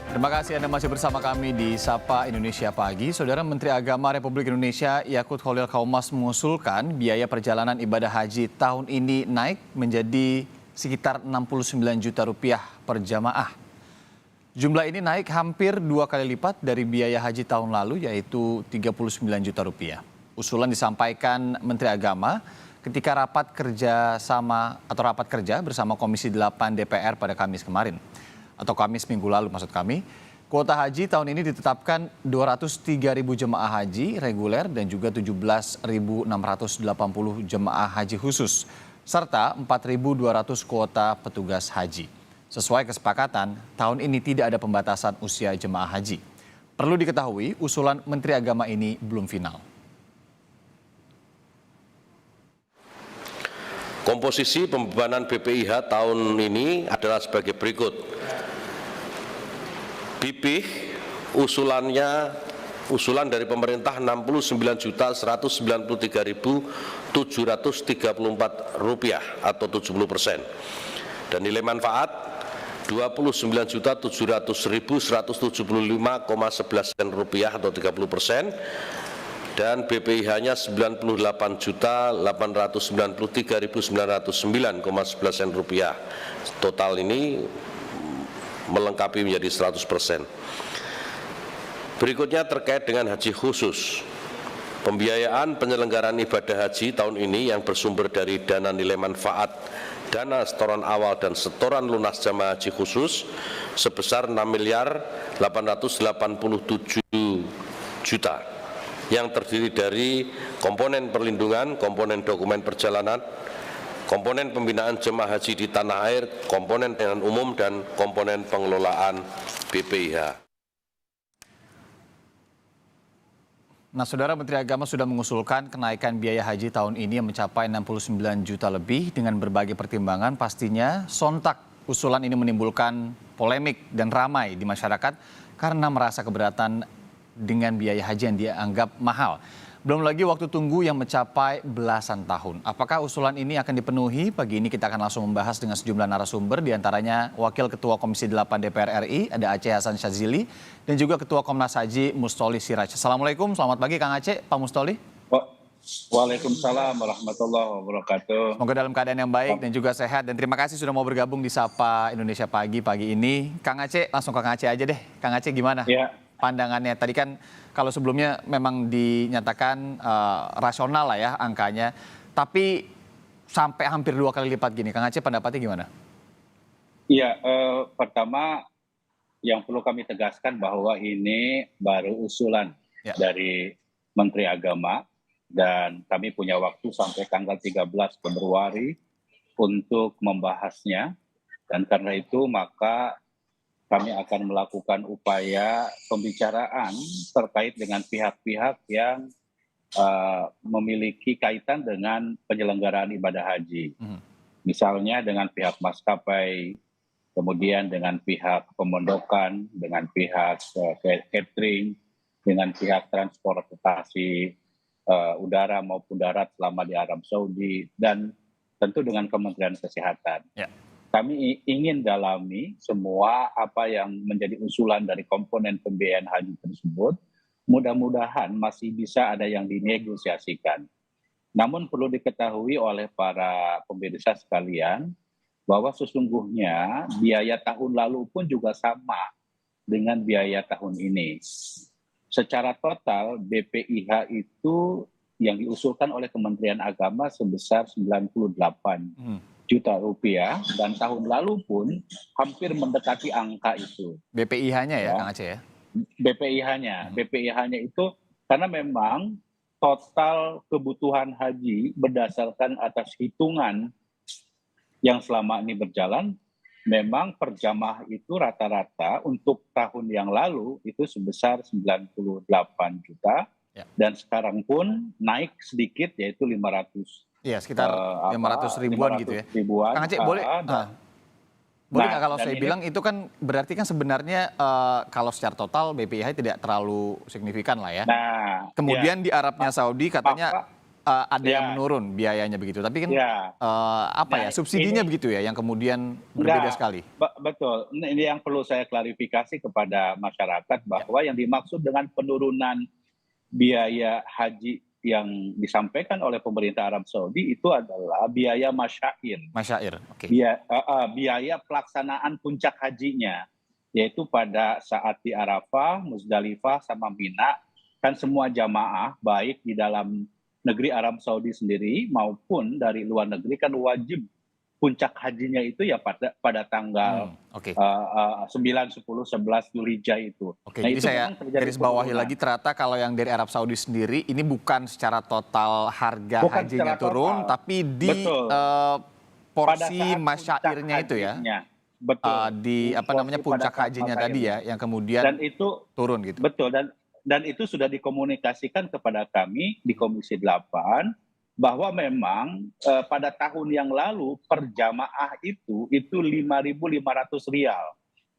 Terima kasih Anda masih bersama kami di Sapa Indonesia Pagi. Saudara Menteri Agama Republik Indonesia Yakut Khalil Qaumas mengusulkan biaya perjalanan ibadah haji tahun ini naik menjadi sekitar 69 juta rupiah per jamaah. Jumlah ini naik hampir 2 kali lipat dari biaya haji tahun lalu yaitu 39 juta rupiah. Usulan disampaikan Menteri Agama ketika rapat kerja bersama Komisi 8 DPR pada Kamis kemarin. Atau Kamis minggu lalu maksud kami. Kuota haji tahun ini ditetapkan 203.000 jemaah haji reguler dan juga 17.680 jemaah haji khusus serta 4.200 kuota petugas haji. Sesuai kesepakatan, tahun ini tidak ada pembatasan usia jemaah haji. Perlu diketahui, usulan Menteri Agama ini belum final. Komposisi pembebanan BPIH tahun ini adalah sebagai berikut. BPIH usulan dari pemerintah Rp69.193.734 atau 70%. Dan nilai manfaat Rp29.700.175,11 atau 30%. Dan BPIH-nya Rp98.893.909,11. Total ini melengkapi menjadi 100%. Berikutnya terkait dengan haji khusus. Pembiayaan penyelenggaraan ibadah haji tahun ini yang bersumber dari dana nilai manfaat, dana setoran awal dan setoran lunas jamaah haji khusus sebesar Rp6.887 juta yang terdiri dari komponen perlindungan, komponen dokumen perjalanan, komponen pembinaan jemaah haji di tanah air, komponen pelayanan umum, dan komponen pengelolaan BPIH. Nah, Saudara, Menteri Agama sudah mengusulkan kenaikan biaya haji tahun ini yang mencapai 69 juta lebih dengan berbagai pertimbangan. Pastinya sontak usulan ini menimbulkan polemik dan ramai di masyarakat karena merasa keberatan dengan biaya haji yang dianggap mahal. Belum lagi waktu tunggu yang mencapai belasan tahun. Apakah usulan ini akan dipenuhi? Pagi ini kita akan langsung membahas dengan sejumlah narasumber, diantaranya Wakil Ketua Komisi 8 DPR RI, ada Aceh Hasan Syadzili, dan juga Ketua Komnas Haji Mustoli Siraj. Assalamualaikum, selamat pagi Kang Aceh, Pak Mustoli. Waalaikumsalam warahmatullahi wabarakatuh. Semoga dalam keadaan yang baik dan juga sehat. Dan terima kasih sudah mau bergabung di Sapa Indonesia Pagi ini. Kang Aceh, langsung ke Kang Aceh aja deh. Kang Aceh gimana? Ya. Pandangannya tadi kan kalau sebelumnya memang dinyatakan rasional lah ya angkanya, tapi sampai hampir 2 kali lipat gini, Kang Aceh pendapatnya gimana? Iya, pertama yang perlu kami tegaskan bahwa ini baru usulan dari Menteri Agama dan kami punya waktu sampai tanggal 13 Februari untuk membahasnya, dan karena itu maka kami akan melakukan upaya pembicaraan terkait dengan pihak-pihak yang memiliki kaitan dengan penyelenggaraan ibadah haji. Misalnya dengan pihak maskapai, kemudian dengan pihak pemondokan, dengan pihak catering, dengan pihak transportasi udara maupun darat selama di Arab Saudi, dan tentu dengan Kementerian Kesehatan. Ya. Kami ingin dalami semua apa yang menjadi usulan dari komponen pembiayaan haji tersebut. Mudah-mudahan masih bisa ada yang dinegosiasikan. Namun perlu diketahui oleh para pemirsa sekalian bahwa sesungguhnya biaya tahun lalu pun juga sama dengan biaya tahun ini. Secara total BPIH itu yang diusulkan oleh Kementerian Agama sebesar 98 juta rupiah, dan tahun lalu pun hampir mendekati angka itu. BPIH-nya ya, Kang Aceh ya? BPIH-nya itu karena memang total kebutuhan haji berdasarkan atas hitungan yang selama ini berjalan, memang per jamaah itu rata-rata untuk tahun yang lalu itu sebesar 98 juta, dan sekarang pun naik sedikit yaitu 500. Iya, sekitar 500 ribuan gitu ya. Kang Aceh, boleh nggak kalau saya bilang itu kan berarti kan sebenarnya kalau secara total BPIH tidak terlalu signifikan lah ya. Kemudian di Arabnya Saudi katanya ada yang Ya. menurun biayanya begitu. Tapi kan Ya. apa ya, Nah, subsidinya ini begitu ya yang kemudian berbeda sekali. Betul. Ini yang perlu saya klarifikasi kepada masyarakat Ya, bahwa yang dimaksud dengan penurunan biaya haji yang disampaikan oleh pemerintah Arab Saudi itu adalah biaya masyair, masyair. Oke. biaya pelaksanaan puncak hajinya, yaitu pada saat di Arafah, Muzdalifah, sama Mina, kan semua jamaah baik di dalam negeri Arab Saudi sendiri maupun dari luar negeri kan wajib puncak hajinya itu ya pada tanggal Oke. 9, 10, 11 Dzulhijjah itu. Oke, Nah jadi itu saya memang terjadi garis bawahi penurunan. lagi ternyata kalau yang dari Arab Saudi sendiri ini bukan secara total harga Bukan hajinya secara turun, total. tapi di Betul. Pada porsi saat masyairnya puncak itu ya, hajinya. Betul. di apa namanya Porsi pada puncak saat hajinya tadi masyairnya. ya, yang kemudian Dan itu turun gitu. betul, dan itu sudah dikomunikasikan kepada kami di Komisi 8 bahwa memang pada tahun yang lalu per jamaah itu 5.500 rial.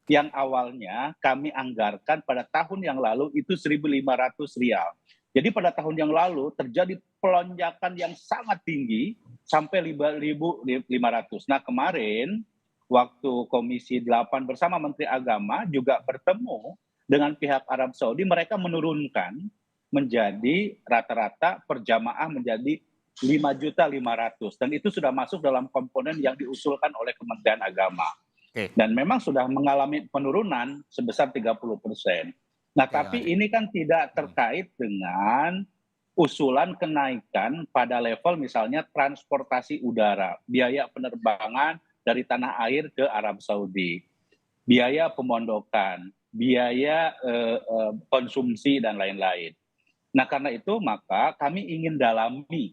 Yang awalnya kami anggarkan pada tahun yang lalu itu 1.500 rial. Jadi pada tahun yang lalu terjadi pelonjakan yang sangat tinggi sampai 5.500. Nah kemarin waktu Komisi 8 bersama Menteri Agama juga bertemu dengan pihak Arab Saudi, mereka menurunkan menjadi rata-rata per jamaah menjadi 5.500.000 dan itu sudah masuk dalam komponen yang diusulkan oleh Kementerian Agama. Oke. Dan memang sudah mengalami penurunan sebesar 30%. Nah, Oke, tapi Kang Adi. ini kan tidak terkait dengan usulan kenaikan pada level misalnya transportasi udara, biaya penerbangan dari tanah air ke Arab Saudi, biaya pemondokan, biaya konsumsi dan lain-lain. Nah, karena itu maka kami ingin dalami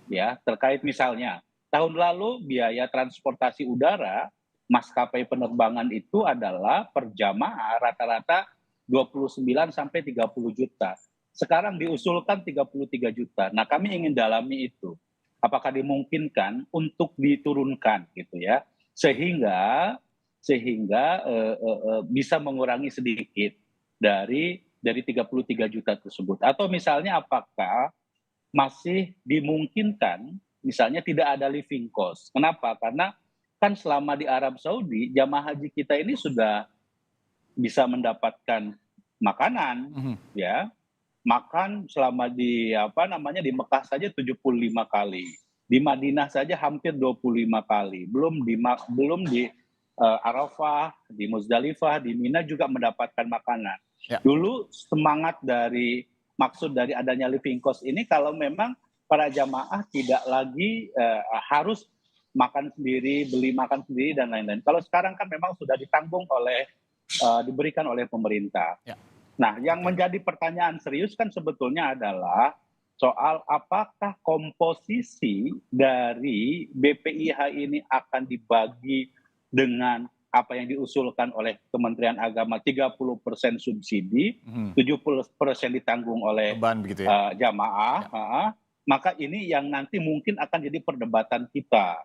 ya terkait misalnya tahun lalu biaya transportasi udara maskapai penerbangan itu adalah per jamaah rata-rata 29 sampai 30 juta. Sekarang diusulkan 33 juta. Nah, kami ingin dalami itu. Apakah dimungkinkan untuk diturunkan gitu ya. Sehingga bisa mengurangi sedikit dari 33 juta tersebut. Atau misalnya apakah masih dimungkinkan misalnya tidak ada living cost. Kenapa? Karena kan selama di Arab Saudi jamaah haji kita ini sudah bisa mendapatkan makanan ya. Makan selama di di Mekah saja 75 kali. Di Madinah saja hampir 25 kali. Belum di Arafah, di Muzdalifah, di Mina juga mendapatkan makanan. Ya. Dulu semangat maksud dari adanya living cost ini kalau memang para jamaah tidak lagi harus makan sendiri, beli makan sendiri dan lain-lain. Kalau sekarang kan memang sudah ditanggung diberikan oleh pemerintah. Ya. Nah, yang menjadi pertanyaan serius kan sebetulnya adalah soal apakah komposisi dari BPIH ini akan dibagi dengan apa yang diusulkan oleh Kementerian Agama 30% subsidi, 70% ditanggung oleh beban begitu ya. jamaah, maka ini yang nanti mungkin akan jadi perdebatan kita.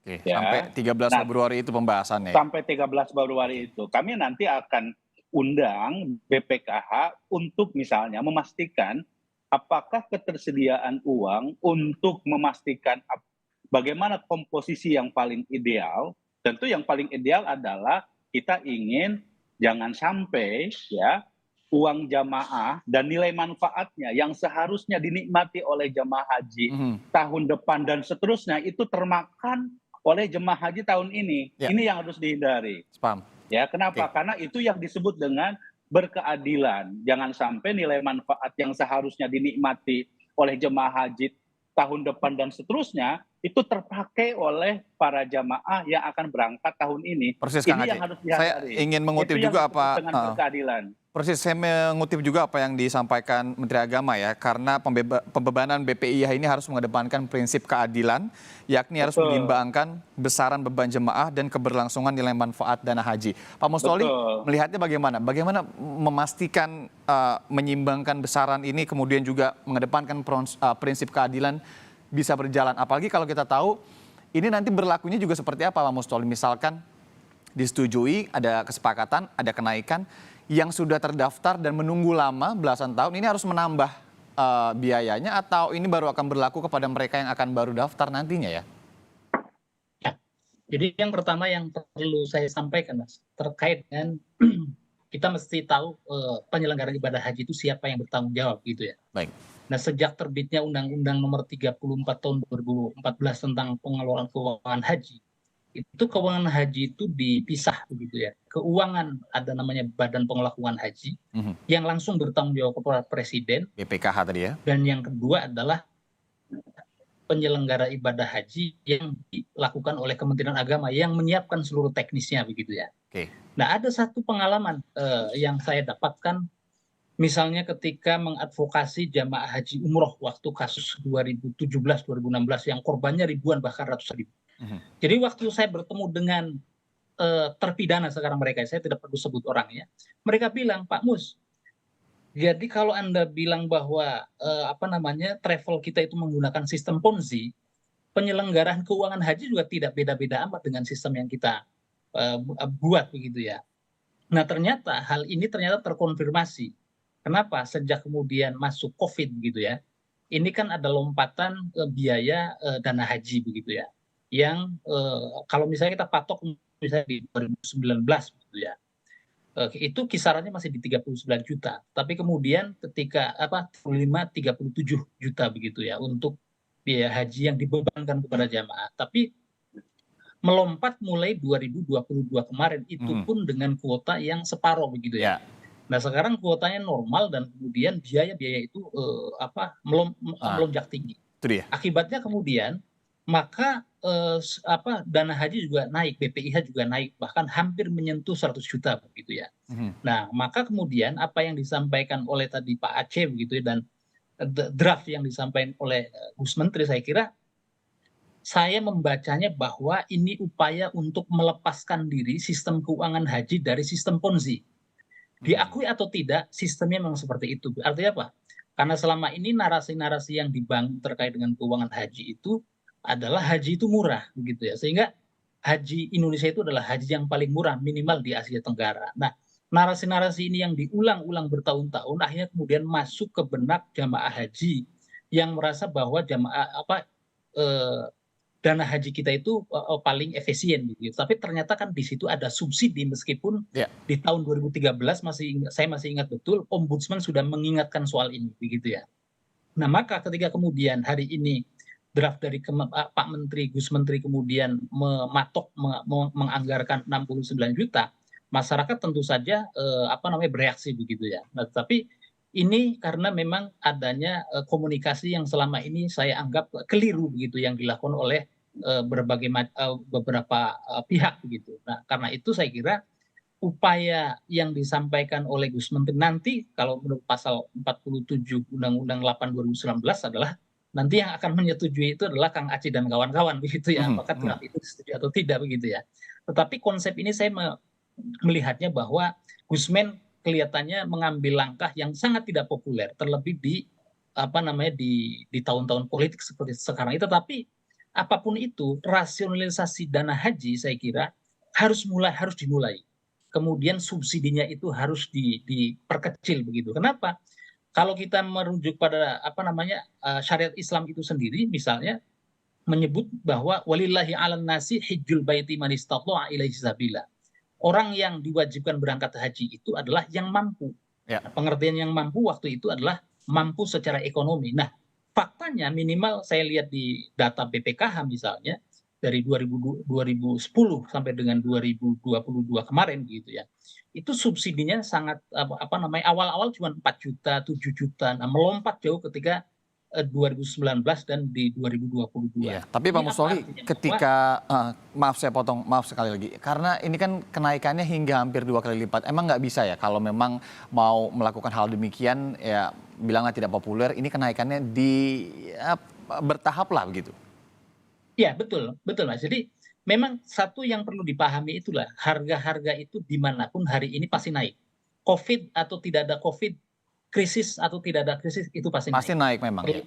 Oke, Ya. sampai 13 Nah, Februari itu pembahasannya. Sampai 13 Februari itu. Kami nanti akan undang BPKH untuk misalnya memastikan apakah ketersediaan uang untuk memastikan bagaimana komposisi yang paling ideal. Tentu yang paling ideal adalah kita ingin jangan sampai ya uang jamaah dan nilai manfaatnya yang seharusnya dinikmati oleh jamaah haji tahun depan dan seterusnya itu termakan oleh jemaah haji tahun ini. Ya. Ini yang harus dihindari. Paham. Ya, kenapa? Oke. Karena itu yang disebut dengan berkeadilan. Jangan sampai nilai manfaat yang seharusnya dinikmati oleh jemaah haji tahun depan dan seterusnya itu terpakai oleh para jamaah yang akan berangkat tahun ini. Persis, Kang Ini Aceh. yang harus Saya dihindari. ingin mengutip Itu yang juga disebut dengan berkeadilan. Persis, saya mengutip juga apa yang disampaikan Menteri Agama ya, karena pembebanan BPIH ini harus mengedepankan prinsip keadilan, yakni harus menyeimbangkan besaran beban jemaah dan keberlangsungan nilai manfaat dana haji. Pak Mustoli melihatnya bagaimana? Bagaimana memastikan menyeimbangkan besaran ini kemudian juga mengedepankan prinsip keadilan bisa berjalan? Apalagi kalau kita tahu ini nanti berlakunya juga seperti apa Pak Mustoli? Misalkan disetujui, ada kesepakatan, ada kenaikan, yang sudah terdaftar dan menunggu lama belasan tahun ini harus menambah biayanya atau ini baru akan berlaku kepada mereka yang akan baru daftar nantinya ya? Ya. Jadi yang pertama yang perlu saya sampaikan Mas, terkait dengan kita mesti tahu penyelenggara ibadah haji itu siapa yang bertanggung jawab gitu ya. Baik. Nah, sejak terbitnya Undang-Undang Nomor 34 Tahun 2014 tentang pengelolaan keuangan haji, itu keuangan haji itu dipisah begitu ya. Keuangan ada namanya Badan Pengelola Keuangan Haji yang langsung bertanggung jawab kepada Presiden, BPKH tadi ya? dan yang kedua adalah penyelenggara ibadah haji yang dilakukan oleh Kementerian Agama yang menyiapkan seluruh teknisnya begitu ya. Oke. Nah, ada satu pengalaman yang saya dapatkan, misalnya ketika mengadvokasi jamaah haji umroh waktu kasus 2017-2016 yang korbannya ribuan bahkan ratusan ribu. Jadi waktu saya bertemu dengan terpidana sekarang mereka, saya tidak perlu sebut orangnya, mereka bilang, Pak Mus, jadi kalau Anda bilang bahwa travel kita itu menggunakan sistem Ponzi, penyelenggaraan keuangan haji juga tidak beda-beda amat dengan sistem yang kita buat begitu ya. Nah, ternyata hal ini ternyata terkonfirmasi. Kenapa? Sejak kemudian masuk COVID begitu ya. Ini kan ada lompatan biaya dana haji begitu ya. Yang kalau misalnya kita patok misalnya di 2019 begitu ya. Itu kisarannya masih di 39 juta. Tapi kemudian ketika 37 juta begitu ya untuk biaya haji yang dibebankan kepada jamaah. Tapi melompat mulai 2022 kemarin itu pun dengan kuota yang separuh begitu ya. Nah, sekarang kuotanya normal dan kemudian biaya-biaya itu melonjak tinggi. Itu dia. Akibatnya kemudian maka dana haji juga naik, BPIH juga naik, bahkan hampir menyentuh 100 juta begitu ya. Nah, maka kemudian apa yang disampaikan oleh tadi Pak Aceh begitu ya, dan draft yang disampaikan oleh Gus Menteri, saya kira saya membacanya bahwa ini upaya untuk melepaskan diri sistem keuangan haji dari sistem Ponzi. Diakui atau tidak, sistemnya memang seperti itu. Artinya apa? Karena selama ini narasi-narasi yang dibangun terkait dengan keuangan haji itu adalah haji itu murah, begitu ya. Sehingga haji Indonesia itu adalah haji yang paling murah, minimal di Asia Tenggara. Nah, narasi-narasi ini yang diulang-ulang bertahun-tahun, akhirnya kemudian masuk ke benak jamaah haji yang merasa bahwa dana haji kita itu paling efisien gitu. Tapi ternyata kan di situ ada subsidi, meskipun di tahun 2013 saya masih ingat betul Ombudsman sudah mengingatkan soal ini begitu ya. Nah, maka ketika kemudian hari ini draft dari Pak Menteri Gus Menteri kemudian menganggarkan 69 juta, masyarakat tentu saja bereaksi begitu ya. Nah, tapi ini karena memang adanya komunikasi yang selama ini saya anggap keliru begitu yang dilakukan oleh beberapa pihak begitu. Nah, karena itu saya kira upaya yang disampaikan oleh Gus Menteri nanti kalau menurut pasal 47 Undang-Undang 8 2019 adalah nanti yang akan menyetujui itu adalah Kang Aceh dan kawan-kawan begitu ya. Apakah draft itu setuju atau tidak begitu ya. Tetapi konsep ini saya melihatnya bahwa Gus Men kelihatannya mengambil langkah yang sangat tidak populer, terlebih di tahun-tahun politik seperti sekarang itu. Tapi apapun itu, rasionalisasi dana haji saya kira harus dimulai. Kemudian subsidinya itu harus diperkecil begitu. Kenapa? Kalau kita merujuk pada syariat Islam itu sendiri, misalnya menyebut bahwa walillahi 'alan nasi hijjul baiti man istata'a ilaihi sabila. Orang yang diwajibkan berangkat haji itu adalah yang mampu. Ya. Pengertian yang mampu waktu itu adalah mampu secara ekonomi. Nah, faktanya minimal saya lihat di data BPKH misalnya dari 2010 sampai dengan 2022 kemarin gitu ya. Itu subsidinya sangat awal-awal cuma 4 juta, 7 juta. Nah, melompat jauh ketika 2019 dan di 2022. Ya, tapi Pak Musoli, ketika maaf saya potong, maaf sekali lagi, karena ini kan kenaikannya hingga hampir 2 kali lipat. Emang nggak bisa ya kalau memang mau melakukan hal demikian ya bilanglah tidak populer, ini kenaikannya bertahap lah begitu. Ya, betul Mas. Jadi memang satu yang perlu dipahami itulah harga-harga itu dimanapun hari ini pasti naik. COVID atau tidak ada COVID, krisis atau tidak ada krisis itu pasti naik memang ya.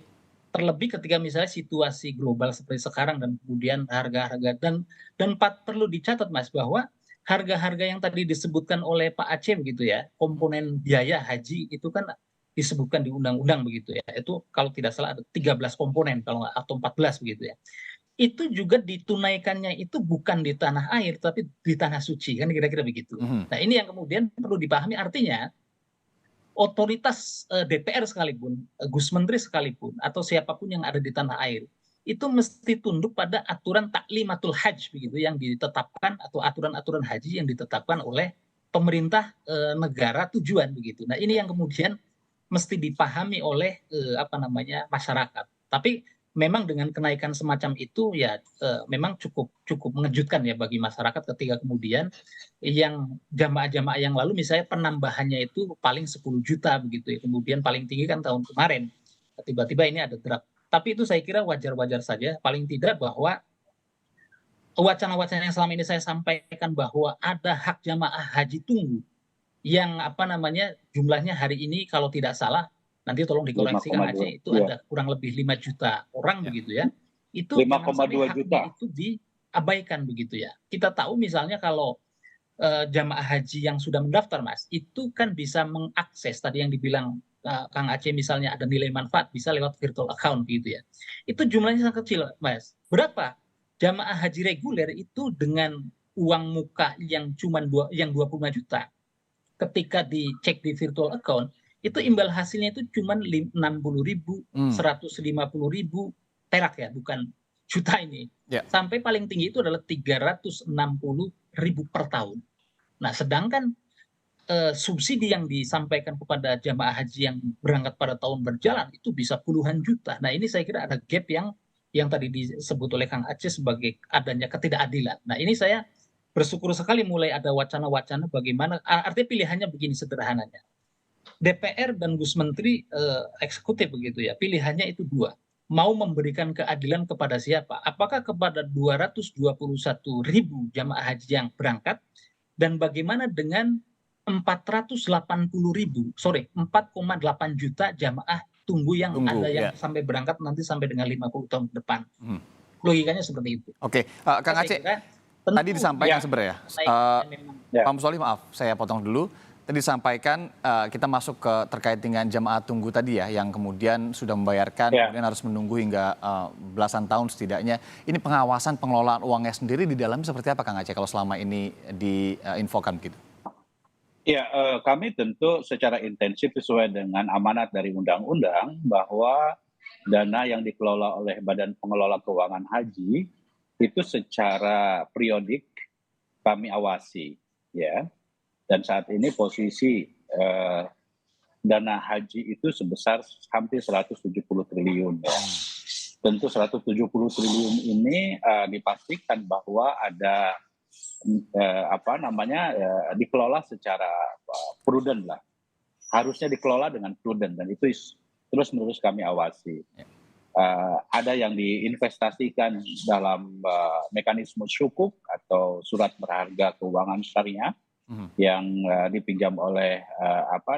Terlebih ketika misalnya situasi global seperti sekarang dan kemudian harga-harga dan perlu dicatat Mas bahwa harga-harga yang tadi disebutkan oleh Pak Aceh gitu ya, komponen biaya haji itu kan disebutkan di undang-undang begitu ya. Itu kalau tidak salah ada 13 komponen kalau nggak, atau 14 begitu ya. Itu juga ditunaikannya itu bukan di tanah air tapi di tanah suci, kan kira-kira begitu. Mhm. Nah, ini yang kemudian perlu dipahami, artinya otoritas DPR sekalipun, Gus Menteri sekalipun, atau siapapun yang ada di tanah air, itu mesti tunduk pada aturan taklimatul hajj begitu yang ditetapkan, atau aturan-aturan haji yang ditetapkan oleh pemerintah negara tujuan begitu. Nah, ini yang kemudian mesti dipahami oleh masyarakat. Tapi memang dengan kenaikan semacam itu ya memang cukup mengejutkan ya bagi masyarakat ketika kemudian yang jamaah-jamaah yang lalu misalnya penambahannya itu paling 10 juta begitu ya. Kemudian paling tinggi kan tahun kemarin. Tiba-tiba ini ada draft. Tapi itu saya kira wajar-wajar saja, paling tidak bahwa wacana-wacana yang selama ini saya sampaikan bahwa ada hak jamaah haji tunggu yang jumlahnya hari ini kalau tidak salah, nanti tolong dikoreksi Kang Aceh, itu ada kurang lebih 5 juta orang begitu ya. Itu 5,2 juta itu diabaikan begitu ya. Kita tahu misalnya kalau jamaah haji yang sudah mendaftar Mas, itu kan bisa mengakses tadi yang dibilang Kang Aceh, misalnya ada nilai manfaat bisa lewat virtual account gitu ya. Itu jumlahnya sangat kecil Mas. Berapa? Jamaah haji reguler itu dengan uang muka yang cuma 25 juta, ketika dicek di virtual account, itu imbal hasilnya itu cuma 60.000, 150.000 perak ya, bukan juta ini. Sampai paling tinggi itu adalah 360.000 per tahun. Nah, sedangkan subsidi yang disampaikan kepada jamaah haji yang berangkat pada tahun berjalan itu bisa puluhan juta. Nah, ini saya kira ada gap yang tadi disebut oleh Kang Aceh sebagai adanya ketidakadilan. Nah, ini saya bersyukur sekali mulai ada wacana-wacana bagaimana, artinya pilihannya begini sederhananya. DPR dan Gus Menteri eksekutif begitu ya, pilihannya itu dua. Mau memberikan keadilan kepada siapa? Apakah kepada 221.000 jamaah haji yang berangkat, dan bagaimana dengan 4,8 juta jamaah tunggu yang ada yang sampai berangkat nanti sampai dengan 50 tahun ke depan. Logikanya seperti itu. Oke, Kang Aceh, tadi disampaikan sebenarnya, Pak Musholih, maaf saya potong dulu. Tadi disampaikan kita masuk ke terkait dengan jamaah tunggu tadi ya, yang kemudian sudah membayarkan, kemudian harus menunggu hingga belasan tahun setidaknya. Ini pengawasan pengelolaan uangnya sendiri di dalamnya seperti apa Kang Aceh kalau selama ini diinfokan begitu? Ya, kami tentu secara intensif sesuai dengan amanat dari undang-undang bahwa dana yang dikelola oleh Badan Pengelola Keuangan Haji itu secara periodik kami awasi, ya. Dan saat ini posisi dana haji itu sebesar hampir 170 triliun. Ya. Tentu 170 triliun ini dipastikan bahwa ada dikelola secara prudent lah. Harusnya dikelola dengan prudent, dan itu terus-menerus kami awasi. Ada yang diinvestasikan dalam mekanisme sukuk atau surat berharga keuangan syariah yang dipinjam oleh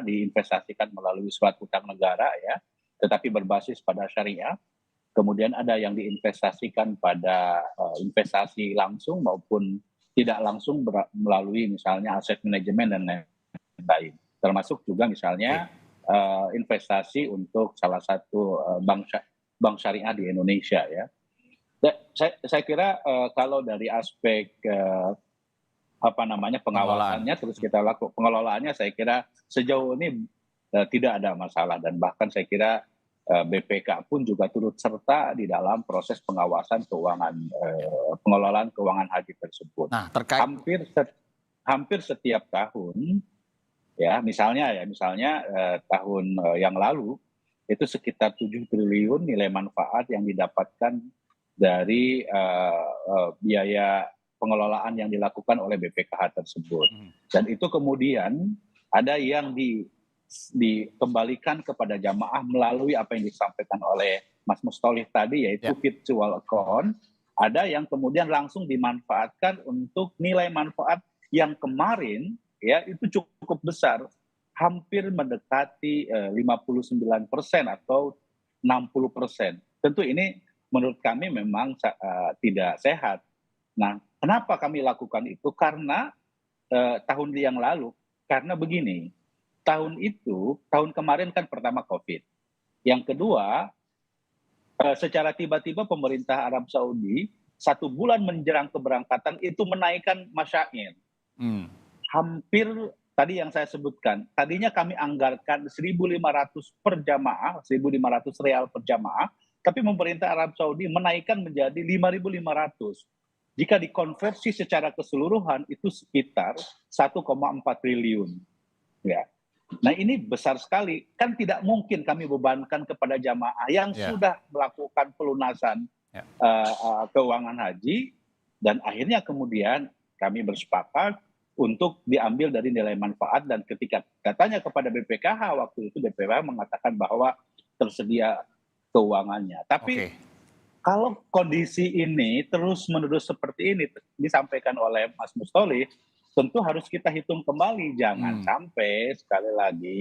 diinvestasikan melalui surat utang negara ya, tetapi berbasis pada syariah. Kemudian ada yang diinvestasikan pada investasi langsung maupun tidak langsung melalui misalnya aset manajemen dan lain-lain. Termasuk juga misalnya investasi untuk salah satu bank syariah di Indonesia ya. Saya kira kalau dari aspek pengawasannya terus kita lakukan pengelolaannya, saya kira sejauh ini tidak ada masalah, dan bahkan saya kira BPK pun juga turut serta di dalam proses pengawasan pengelolaan keuangan haji tersebut. Nah, terkait hampir setiap tahun ya, misalnya tahun yang lalu itu sekitar 7 triliun nilai manfaat yang didapatkan dari biaya pengelolaan yang dilakukan oleh BPKH tersebut. Dan itu kemudian ada yang dikembalikan kepada jamaah melalui apa yang disampaikan oleh Mas Musholih tadi, yaitu virtual account. Ada yang kemudian langsung dimanfaatkan untuk nilai manfaat yang kemarin ya itu cukup besar, hampir mendekati 59% atau 60%. Tentu ini menurut kami memang tidak sehat. Nah, kenapa kami lakukan itu? Karena tahun yang lalu, karena begini, tahun kemarin kan pertama COVID. Yang kedua, secara tiba-tiba pemerintah Arab Saudi 1 bulan menjelang keberangkatan itu menaikkan masyair. Hampir tadi yang saya sebutkan, tadinya kami anggarkan 1.500 per jamaah, 1.500 real per jamaah, tapi pemerintah Arab Saudi menaikkan menjadi 5.500. Jika dikonversi secara keseluruhan itu sekitar 1,4 triliun. Ya. Nah ini besar sekali, kan tidak mungkin kami bebankan kepada jamaah yang sudah melakukan pelunasan keuangan haji, dan akhirnya kemudian kami bersepakat untuk diambil dari nilai manfaat, dan ketika katanya kepada BPKH waktu itu, BPKH mengatakan bahwa tersedia keuangannya. Tapi kalau kondisi ini terus-menerus seperti ini disampaikan oleh Mas Mustoli, tentu harus kita hitung kembali, jangan sampai sekali lagi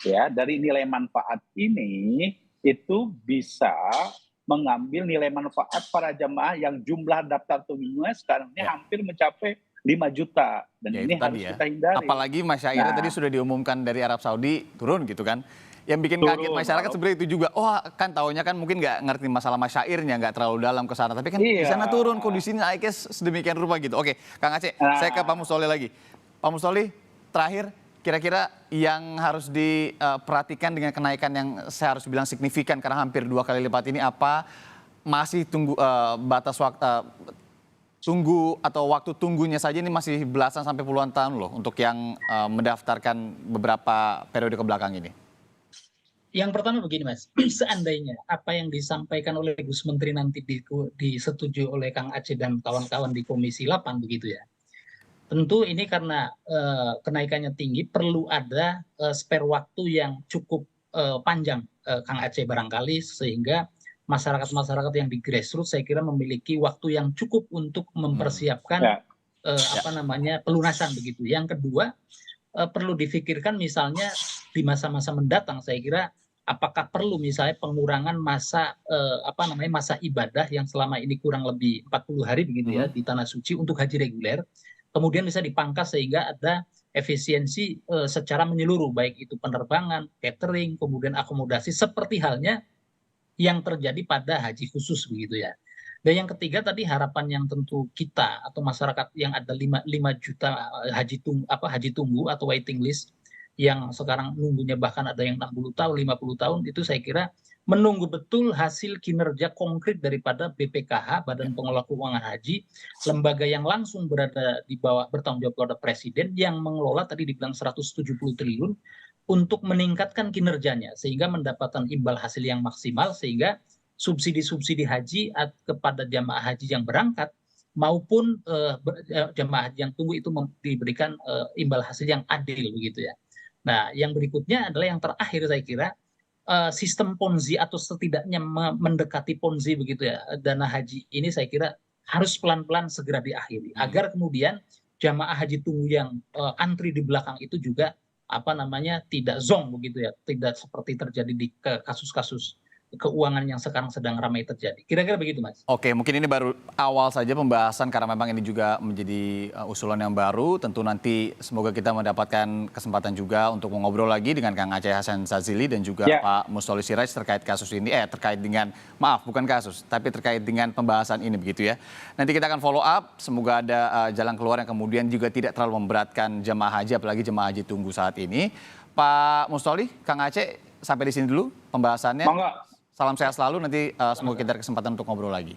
ya dari nilai manfaat ini itu bisa mengambil nilai manfaat para jamaah yang jumlah daftar tunggunya sekarang ini hampir mencapai 5 juta, dan ini harus kita hindari. Apalagi masyairnya tadi sudah diumumkan dari Arab Saudi turun gitu kan. Yang bikin kaget masyarakat sebenarnya itu juga. Oh kan taunya kan mungkin nggak ngerti masalah masyairnya, nggak terlalu dalam ke sana. Tapi kan di sana turun, kondisinya naiknya sedemikian rupa gitu. Oke, Kang Aceh, saya ke Pak Mustoli lagi. Pak Mustoli, terakhir kira-kira yang harus diperhatikan dengan kenaikan yang saya harus bilang signifikan karena hampir 2 kali lipat ini apa? Masih tunggu batas waktu tunggu atau waktu tunggunya saja ini masih belasan sampai puluhan tahun loh untuk yang mendaftarkan beberapa periode ke belakang ini. Yang pertama begini Mas, seandainya apa yang disampaikan oleh Gus Menteri nanti disetujui oleh Kang Aceh dan kawan-kawan di Komisi 8 begitu ya. Tentu ini karena kenaikannya tinggi perlu ada spare waktu yang cukup panjang Kang Aceh barangkali, sehingga masyarakat-masyarakat yang di grassroots saya kira memiliki waktu yang cukup untuk mempersiapkan pelunasan begitu. Yang kedua, perlu difikirkan misalnya di masa-masa mendatang, saya kira apakah perlu misalnya pengurangan masa masa ibadah yang selama ini kurang lebih 40 hari begitu ya di tanah suci untuk haji reguler, kemudian bisa dipangkas sehingga ada efisiensi secara menyeluruh, baik itu penerbangan, catering, kemudian akomodasi, seperti halnya yang terjadi pada haji khusus begitu ya. Dan yang ketiga tadi harapan yang tentu kita atau masyarakat yang ada 5 juta haji tunggu atau waiting list yang sekarang nunggunya bahkan ada yang 60 tahun, 50 tahun, itu saya kira menunggu betul hasil kinerja konkret daripada BPKH, Badan Pengelola Keuangan Haji, lembaga yang langsung berada di bawah bertanggung jawab kepada Presiden, yang mengelola tadi dibilang 170 triliun untuk meningkatkan kinerjanya sehingga mendapatkan imbal hasil yang maksimal, sehingga subsidi-subsidi haji kepada jamaah haji yang berangkat maupun jamaah haji yang tunggu itu diberikan imbal hasil yang adil begitu ya. Nah, yang berikutnya adalah yang terakhir saya kira sistem ponzi atau setidaknya mendekati ponzi begitu ya. Dana haji ini saya kira harus pelan-pelan segera diakhiri agar kemudian jamaah haji tunggu yang antri di belakang itu juga tidak zonk begitu ya, tidak seperti terjadi di kasus-kasus keuangan yang sekarang sedang ramai terjadi. Kira-kira begitu Mas. Oke, mungkin ini baru awal saja pembahasan karena memang ini juga menjadi usulan yang baru. Tentu nanti semoga kita mendapatkan kesempatan juga untuk mengobrol lagi dengan Kang Aceh Hasan Sazili dan juga Pak Mustoli Siraj terkait kasus ini, terkait dengan, maaf bukan kasus, tapi terkait dengan pembahasan ini begitu ya. Nanti kita akan follow up, semoga ada jalan keluar yang kemudian juga tidak terlalu memberatkan jemaah haji, apalagi jemaah haji tunggu saat ini. Pak Mustoli, Kang Aceh, sampai di sini dulu pembahasannya. Salam sehat selalu, nanti semoga kita ada kesempatan untuk ngobrol lagi.